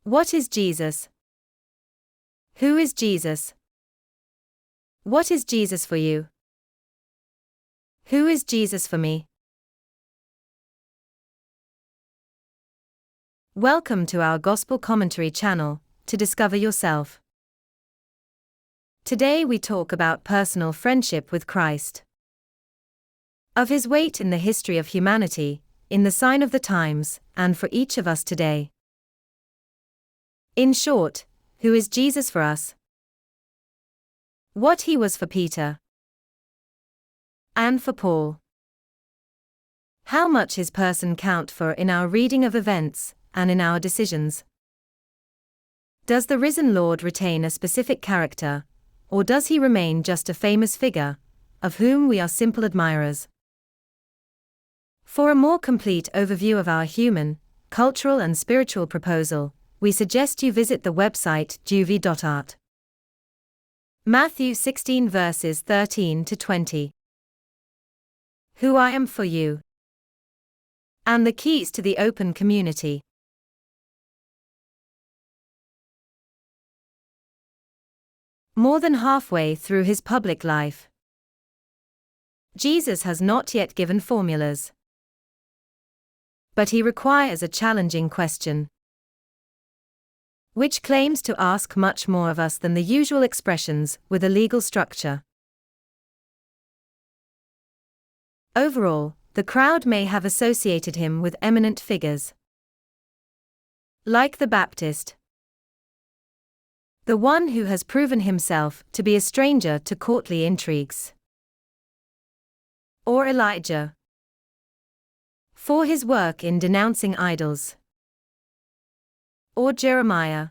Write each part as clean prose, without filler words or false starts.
What is Jesus? Who is Jesus? What is Jesus for you? Who is Jesus for me? Welcome to our Gospel Commentary channel, to discover yourself. Today we talk about personal friendship with Christ. Of his weight in the history of humanity, in the sign of the times, and for each of us today. In short, who is Jesus for us? What he was for Peter. And for Paul. How much his person count for in our reading of events, and in our decisions? Does the risen Lord retain a specific character, or does he remain just a famous figure, of whom we are simple admirers? For a more complete overview of our human, cultural and spiritual proposal, we suggest you visit the website juvie.art. Matthew 16 verses 13 to 20. Who I am for you. And the keys to the open community. More than halfway through his public life, Jesus has not yet given formulas. But he requires a challenging question, which claims to ask much more of us than the usual expressions with a legal structure. Overall, the crowd may have associated him with eminent figures, like the Baptist, the one who has proven himself to be a stranger to courtly intrigues, or Elijah, for his work in denouncing idols, or Jeremiah,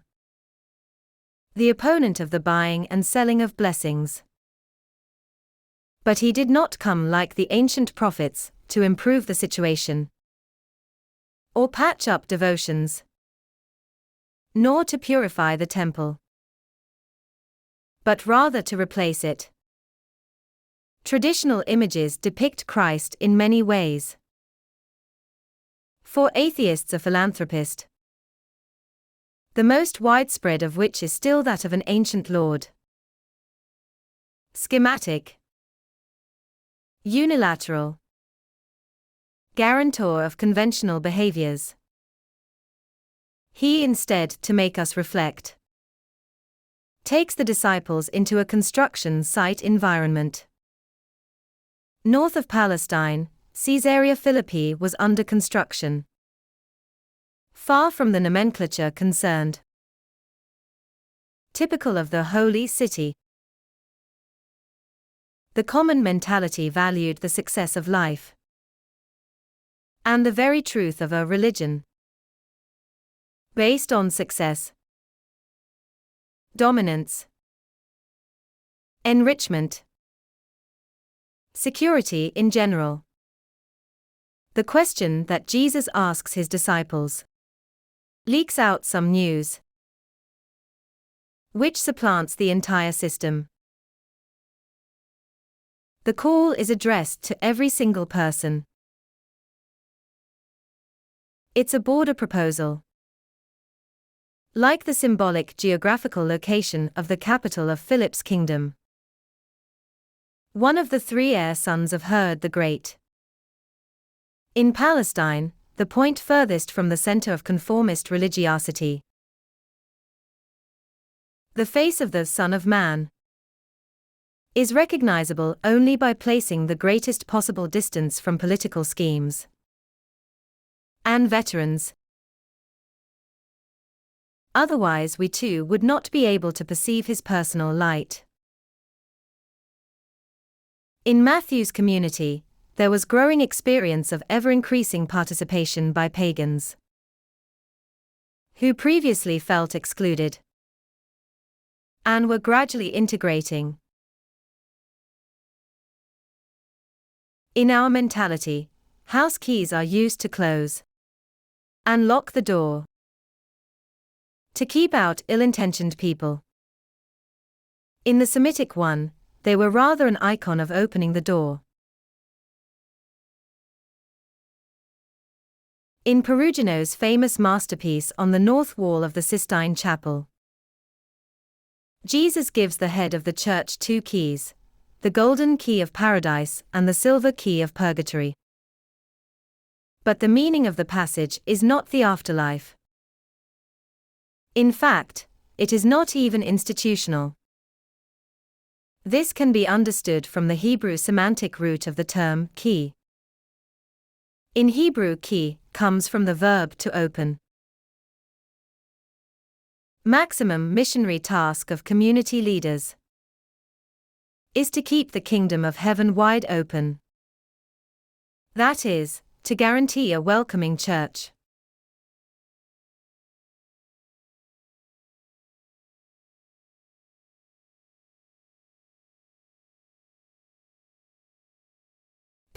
the opponent of the buying and selling of blessings. But he did not come like the ancient prophets, to improve the situation, or patch up devotions, nor to purify the temple, but rather to replace it. Traditional images depict Christ in many ways. For atheists, a philanthropist, the most widespread of which is still that of an ancient lord. Schematic, unilateral, guarantor of conventional behaviors. He instead, to make us reflect, takes the disciples into a construction site environment. North of Palestine, Caesarea Philippi was under construction. Far from the nomenclature concerned. Typical of the holy city. The common mentality valued the success of life, and the very truth of a religion, based on success, dominance, enrichment, security in general. The question that Jesus asks his disciples leaks out some news which supplants the entire system. The call is addressed to every single person. It's a border proposal. Like the symbolic geographical location of the capital of Philip's kingdom. One of the three heir sons of Herod the Great. In Palestine, the point furthest from the center of conformist religiosity. The face of the Son of Man is recognizable only by placing the greatest possible distance from political schemes and veterans. Otherwise we too would not be able to perceive his personal light. In Matthew's community, there was growing experience of ever-increasing participation by pagans, who previously felt excluded, and were gradually integrating. In our mentality, house keys are used to close and lock the door, to keep out ill-intentioned people. In the Semitic one, they were rather an icon of opening the door. In Perugino's famous masterpiece on the north wall of the Sistine Chapel, Jesus gives the head of the church two keys: the golden key of paradise and the silver key of purgatory. But the meaning of the passage is not the afterlife. In fact, it is not even institutional. This can be understood from the Hebrew semantic root of the term key. In Hebrew, key comes from the verb to open. Maximum missionary task of community leaders is to keep the kingdom of heaven wide open. That is, to guarantee a welcoming church.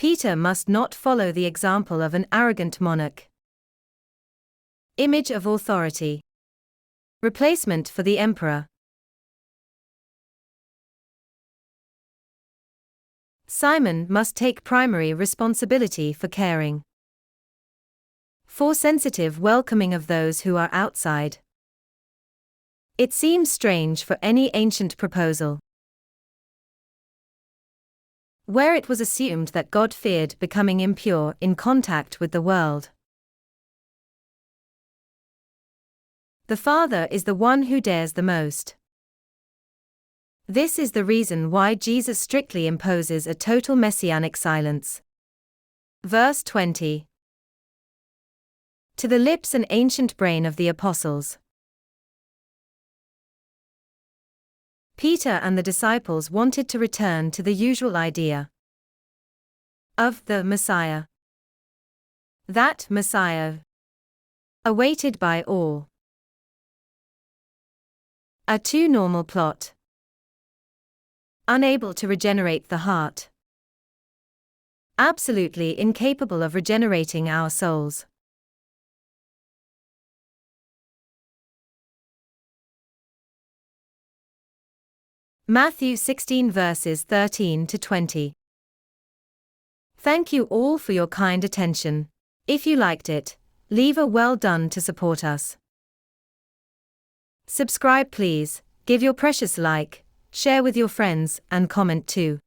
Peter must not follow the example of an arrogant monarch. Image of authority. Replacement for the emperor. Simon must take primary responsibility for caring for sensitive welcoming of those who are outside. It seems strange for any ancient proposal where it was assumed that God feared becoming impure in contact with the world. The Father is the one who dares the most. This is the reason why Jesus strictly imposes a total messianic silence. Verse 20. To the lips and ancient brain of the apostles. Peter and the disciples wanted to return to the usual idea of the Messiah. That Messiah, awaited by all. A too normal plot. Unable to regenerate the heart. Absolutely incapable of regenerating our souls. Matthew 16 verses 13 to 20. Thank you all for your kind attention. If you liked it, leave a well done to support us. Subscribe please, give your precious like, share with your friends, and comment too.